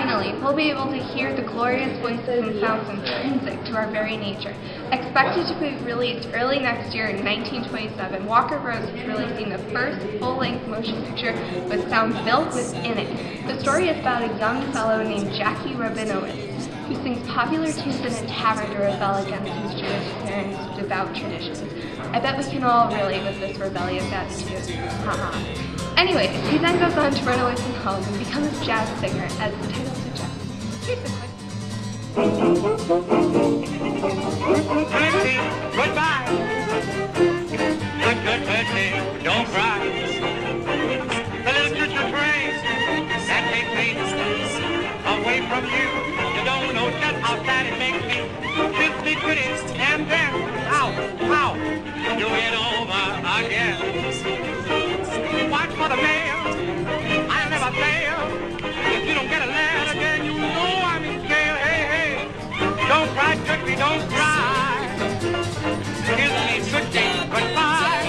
Finally, we'll be able to hear the glorious voices and sounds intrinsic to our very nature. Expected to be released early next year in 1927, Walker Rose is releasing the first full-length motion picture with sound built within it. The story is about a young fellow named Jackie Rabinowitz, who sings popular tunes in a tavern to rebel against his Jewish parents' devout traditions. I bet we can all relate with this rebellious attitude. Haha. Anyways, he then goes on to run away from home and become a jazz singer, as the title suggests. Here's the quick. Goodbye. Good, don't cry. The little choo-choo train that takes me away from you. You don't know just how sad it makes me. Kiss me pretty and then, ow, do it over again. Watch for the mail, I'll never fail. If you don't get a letter, then you know I'm in jail. Hey, don't cry, Turkey, don't cry. Kiss me good day, goodbye.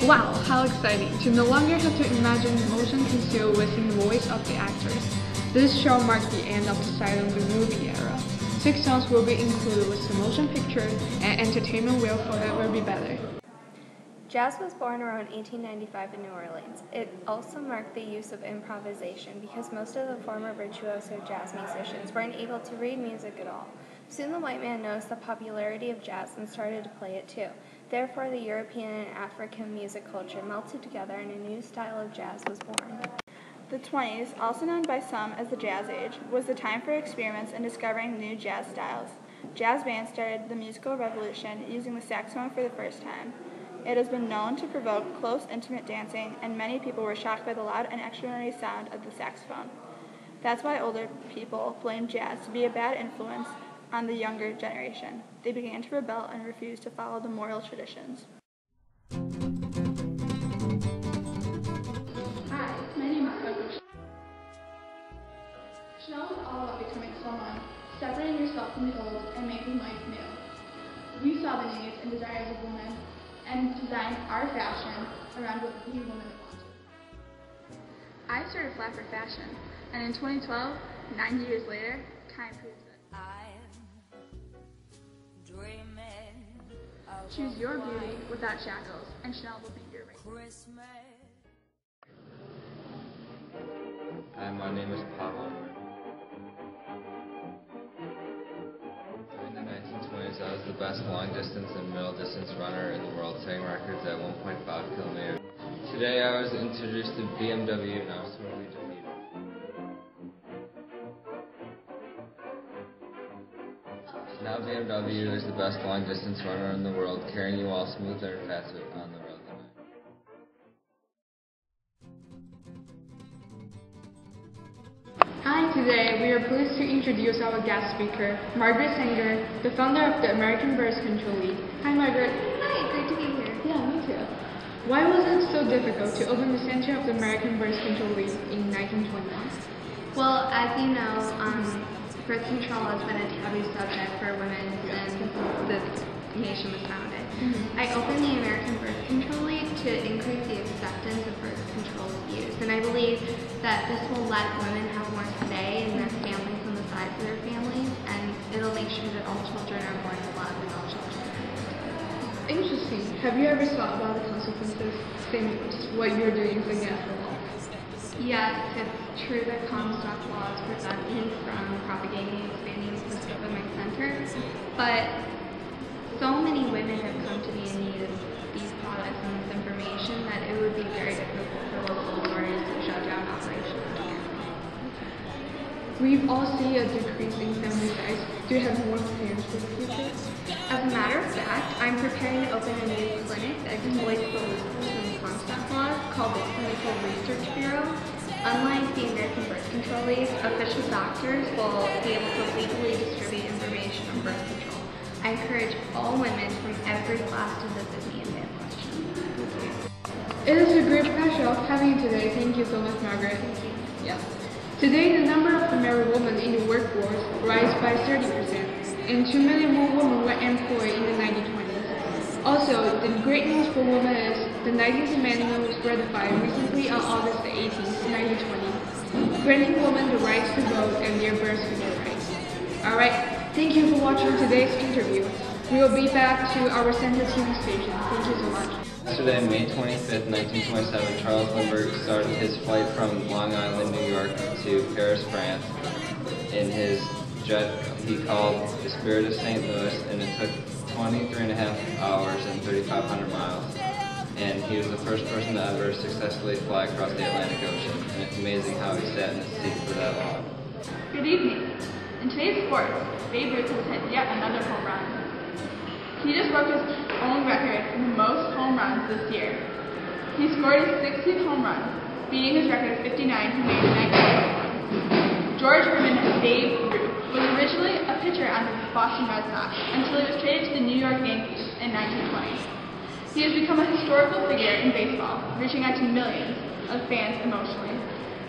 Wow, how exciting to no longer have to imagine motion concealed within the voice of the actors. This show marked the end of the silent movie era. 6 songs will be included with the motion picture, and entertainment will forever be better. Jazz was born around 1895 in New Orleans. It also marked the use of improvisation because most of the former virtuoso jazz musicians weren't able to read music at all. Soon the white man noticed the popularity of jazz and started to play it too. Therefore, the European and African music culture melted together and a new style of jazz was born. The 20s, also known by some as the Jazz Age, was the time for experiments in discovering new jazz styles. Jazz bands started the musical revolution using the saxophone for the first time. It has been known to provoke close, intimate dancing, and many people were shocked by the loud and extraordinary sound of the saxophone. That's why older people blamed jazz to be a bad influence on the younger generation. They began to rebel and refuse to follow the moral traditions. Hi, my name is Coach. Chanel is all about becoming someone, separating yourself from the old and making life new. We saw the needs and desires of women and designed our fashion around what we women wanted. I started Flapper Fashion, and in 2012, 9 years later, time proves it. Choose your beauty without shackles, and Chanel will be your right. Hi, my name is Pablo. During the 1920s, I was the best long-distance and middle-distance runner in the world, setting records at 1.5 kilometers. Today, I was introduced to BMW, and I was totally defeated. Now BMW is the best long-distance runner in the world, carrying you all smoother and faster on the road than I. Hi, today we are pleased to introduce our guest speaker, Margaret Sanger, the founder of the American Birth Control League. Hi, Margaret. Hi, great to be here. Yeah, me too. Why was it so difficult to open the Center of the American Birth Control League in 1921? Well, as you know, birth control has been a taboo subject for women since the nation was founded. I opened the American Birth Control League to increase the acceptance of birth control use, and I believe that this will let women have more say in their families and the size of their families, and it'll make sure that all children are born alive and all children are. Interesting. Have you ever thought about the consequences since what you're doing is against the law? Yes, it's true that Comstock laws prevent me from propagating and expanding the scope of my center, but so many women have come to be in need of these products and this information that it would be very difficult for local authorities to shut down operations. We all see a decrease in family size. Do you have more plans for the future? As a matter of fact, I'm preparing to open a new clinic that exploits the loopholes in the Comstock laws called the Clinical Research Bureau. Unlike the American Birth Control League, official doctors will be able to legally distribute information on birth control. I encourage all women from every class to visit me if they have questions. It is a great pleasure having you today. Thank you so much, Margaret. Thank you. Yeah. Today, the number of female women in the workforce rose by 30%, and 2 million more women were employed in the 1920s. Also, the great news for women is the 19th Amendment was ratified recently on August 18, 1920, granting women the rights to vote and their birth control rights. Alright, thank you for watching today's interview. We will be back to our Center TV station. Thank you so much. Yesterday, May 25th, 1927, Charles Lindbergh started his flight from Long Island, New York to Paris, France. In his jet he called the Spirit of St. Louis, and it took 23.5 hours and 3,500 miles. And he was the first person to ever successfully fly across the Atlantic Ocean. And it's amazing how he sat in his seat for that long. Good evening. In today's sports, Babe Ruth has hit yet another home run. He just broke his own record for the most home runs this year. He scored his 60th home run, beating his record of 59 he made in 1921. George Herman Babe Ruth was originally a pitcher on the Boston Red Sox until he was traded to the New York Yankees in 1920. He has become a historical figure in baseball, reaching out to millions of fans emotionally.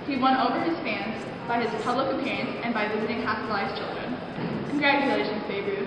He won over his fans by his public appearance and by visiting hospitalized children. Congratulations, Babe Ruth.